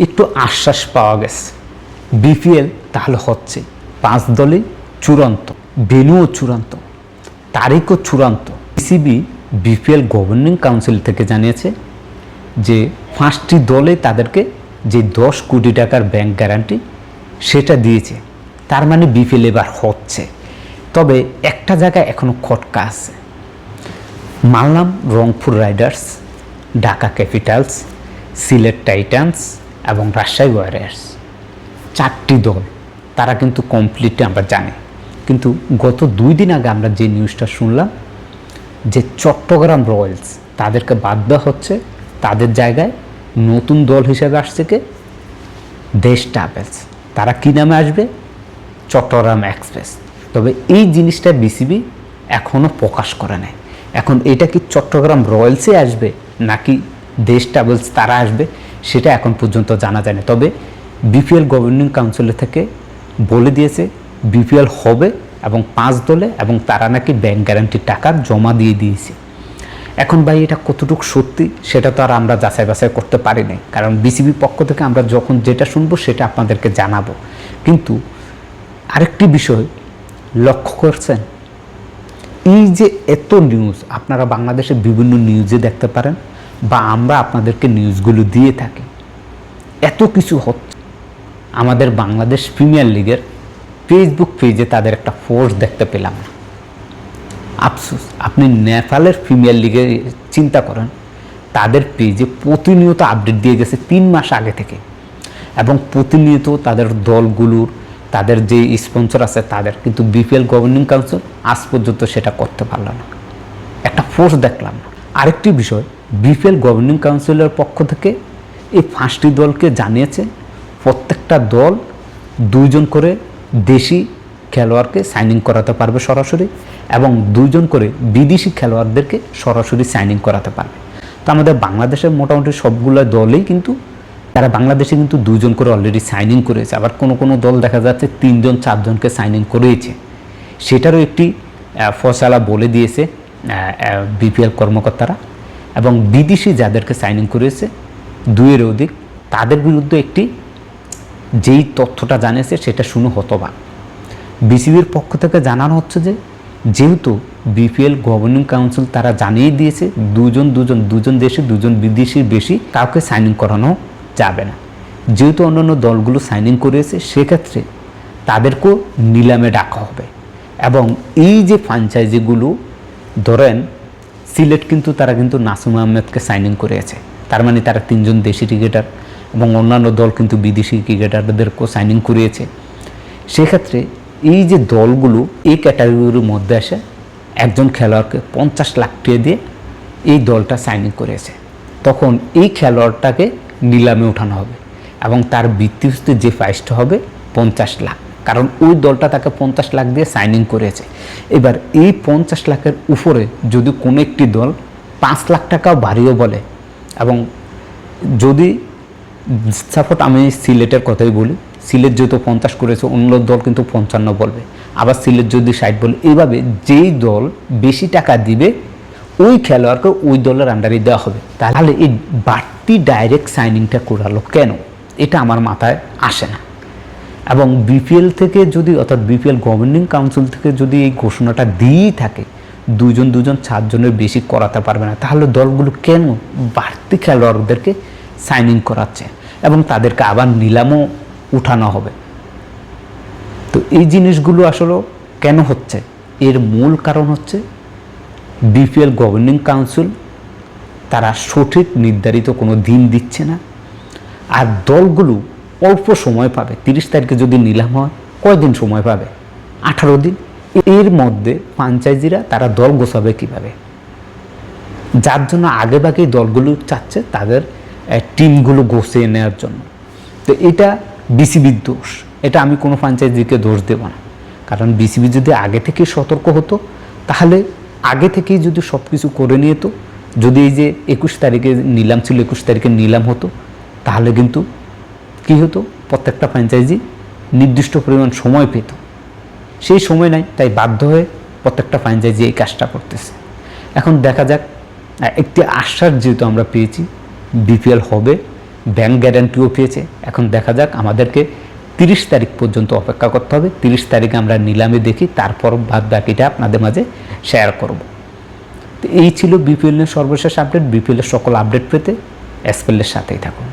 একটু আশ্বাস পাওয়া গেছে বিপিএল তাহলে হচ্ছে 5 দলই চূড়ান্ত, ভেন্যুও চূড়ান্ত, তারিখও চূড়ান্ত। বিসিবি বিপিএল গভর্নিং কাউন্সিল থেকে জানিয়েছে যে 5টি দলে তাদেরকে যে 10 কোটি টাকার ব্যাংক গ্যারান্টি সেটা দিয়েছে। তার মানে বিপিএল এবার হচ্ছে। তবে একটা জায়গায় এখনও খটকা আছে। মানলাম Rangpur Riders, Dhaka Capitals, Sylhet Titans এবং রাজশাহী ওয়ারিয়র্স 4টি দল তারা কিন্তু কমপ্লিটলি আমরা জানি। কিন্তু গত 2 দিন আগে আমরা যে নিউজটা শুনলাম যে চট্টগ্রাম রয়্যালস তাদেরকে বাদ দেওয়া হচ্ছে, তাদের জায়গায় নতুন দল হিসেবে আসছে কে দেশ ট্রাভেলস। তারা কী নামে আসবে? চট্টগ্রাম এক্সপ্রেস। তবে এই জিনিসটা বিসিবি এখনও প্রকাশ করে নাই। এখন এটা কি চট্টগ্রাম রয়্যালসে আসবে নাকি দেশ ট্রাভেলস তারা আসবে সেটা এখন পর্যন্ত জানা যায় না। তবে বিপিএল গভর্নিং কাউন্সিল থেকে বলে দিয়েছে বিপিএল হবে এবং 5 দলে, এবং তারা নাকি ব্যাংক গ্যারান্টির টাকা জমা দিয়ে দিয়েছে। এখন ভাই এটা কতটুকু সত্যি সেটা তো আর আমরা যাচাই বাছাই করতে পারি নাই, কারণ বিসিবির পক্ষ থেকে আমরা যখন যেটা শুনবো সেটা আপনাদেরকে জানাবো। কিন্তু আরেকটি বিষয় লক্ষ্য করছেন, এই যে এত নিউজ আপনারা বাংলাদেশের বিভিন্ন নিউজে দেখতে পারেন বা আমরা আপনাদেরকে নিউজগুলো দিয়ে থাকি, এত কিছু হচ্ছে। আমাদের বাংলাদেশ প্রিমিয়ার লিগের ফেসবুক পেজে তাদের একটা পোস্ট দেখতে পেলাম না। আফসোস, আপনি নেপালের প্রিমিয়ার লিগে চিন্তা করেন, তাদের পেজে প্রতিনিয়ত আপডেট দিয়ে গেছে 3 মাস আগে থেকে, এবং প্রতিনিয়ত তাদের দলগুলোর তাদের যে স্পন্সর আছে তাদের, কিন্তু বিপিএল গভর্নিং কাউন্সিল আজ পর্যন্ত সেটা করতে পারল না, একটা পোস্ট দেখলাম না। আরেকটি বিষয়, বিপিএল গভর্নিং কাউন্সিলের পক্ষ থেকে এই 5টি দলকে জানিয়েছে প্রত্যেকটা দল 2 জন করে দেশি খেলোয়াড়কে সাইনিং করাতে পারবে সরাসরি, এবং 2 জন করে বিদেশি খেলোয়াড়দেরকে সরাসরি সাইনিং করাতে পারবে। তো আমাদের বাংলাদেশের মোটামুটি সবগুলো দলেই কিন্তু তারা বাংলাদেশে কিন্তু 2 জন করে অলরেডি সাইনিং করেছে। আবার কোনো কোনো দল দেখা যাচ্ছে 3 জন 4 জনকে সাইনিং করেছে। সেটারও একটি ফয়সালা বলে দিয়েছে বিপিএল কর্মকর্তারা, এবং বিদেশি যাদেরকে সাইনিং করেছে 2-এর অধিক, তাদের বিরুদ্ধে একটি যেই তথ্যটা জানিয়েছে সেটা শুনে হতবাক। বিসিবির পক্ষ থেকে জানানো হচ্ছে যে যেহেতু বিপিএল গভর্নিং কাউন্সিল তারা জানিয়ে দিয়েছে 2 জন দেশি 2 জন বিদেশির বেশি কাউকে সাইনিং করানো যাবে না। যেহেতু অন্যান্য দলগুলো সাইনিং করেছে সেক্ষেত্রে তাদেরকেও নিলামে ডাকা হবে। এবং এই যে ফ্র্যাঞ্চাইজিগুলো ধরেন সিলেট কিন্তু তারা কিন্তু নাসিম আহমেদকে সাইনিং করেছে, তার মানে তারা 3 জন দেশি ক্রিকেটার, এবং অন্যান্য দল কিন্তু বিদেশি ক্রিকেটারদেরকেও সাইনিং করিয়েছে। সেক্ষেত্রে এই যে দলগুলো এই ক্যাটাগরির মধ্যে আসে, একজন খেলোয়াড়কে 50 লাখ টাকা দিয়ে এই দলটা সাইনিং করেছে, তখন এই খেলোয়াড়টাকে নিলামে উঠানো হবে এবং তার ভিত্তিতে যে প্রাইসটা হবে 50 লাখ, কারণ ওই দলটা তাকে 50 লাখ দিয়ে সাইনিং করেছে। এবার এই 50 লাখের উপরে যদি কোনো একটি দল 5 লাখ টাকাও বাড়িয়ে বলে, এবং যদি সাপোর্ট আমি সিলেটের কথাই বলি, সিলেট যেহেতু 50 করেছে, অন্য দল কিন্তু 55 বলবে, আবার সিলেট যদি 60 বলে, এইভাবে যেই দল বেশি টাকা দিবে ওই খেলোয়াড়কে ওই দলের আন্ডারে দেওয়া হবে। তাহলে এই বাড়তি ডাইরেক্ট সাইনিংটা করালো কেন, এটা আমার মাথায় আসে না। এবং বিপিএল থেকে যদি, অর্থাৎ বিপিএল গভর্নিং কাউন্সিল থেকে যদি এই ঘোষণাটা দিয়েই থাকে 2 জন 4 জনের বেশি করাতে পারবে না, তাহলে দলগুলো কেন বাড়তি খেলোয়াড়দেরকে সাইনিং করাচ্ছে এবং তাদেরকে আবার নিলামও উঠানো হবে? তো এই জিনিসগুলো আসলে কেন হচ্ছে, এর মূল কারণ হচ্ছে বিপিএল গভর্নিং কাউন্সিল তারা সঠিক নির্ধারিত কোনো দিন দিচ্ছে না, আর দলগুলো অল্প সময় পাবে। 30 তারিখে যদি নিলাম হয়, কয়দিন সময় পাবে? 18 দিন। এর মধ্যে ফ্র্যাঞ্চাইজিরা তারা দল গোছাবে কীভাবে? যার জন্য আগেভাগেই দলগুলো চাচ্ছে তাদের টিমগুলো গোছিয়ে নেওয়ার জন্য। তো এটা বিসিবির দোষ, এটা আমি কোনো ফ্র্যাঞ্চাইজিকে দোষ দেব না, কারণ বিসিবি যদি আগে থেকে সতর্ক হতো, তাহলে আগে থেকেই যদি সব কিছু করে নিয়ে তো, যদি এই যে 21 তারিখে নিলাম ছিল, 21 তারিখে নিলাম হতো, তাহলে কিন্তু কী হতো, প্রত্যেকটা ফ্র্যাঞ্চাইজি নির্দিষ্ট পরিমাণ সময় পেত। সেই সময় নাই, তাই বাধ্য হয়ে প্রত্যেকটা ফ্র্যাঞ্চাইজি এই কাজটা করতেছে। এখন দেখা যাক, একটি আশ্বাস যেহেতু আমরা পেয়েছি বিপিএল হবে ব্যাংক গ্যারান্টিও পেয়েছে। এখন দেখা যাক, আমাদেরকে 30 তারিখ পর্যন্ত অপেক্ষা করতে হবে। 30 তারিখে আমরা নিলামে দেখি, তারপর বাদ বাকিটা আপনাদের মাঝে শেয়ার করব। তো এই ছিল বিপিএল এর সর্বশেষ আপডেট। বিপিএল এর সকল আপডেট পেতে এসপিএল এর সাথেই থাকুন।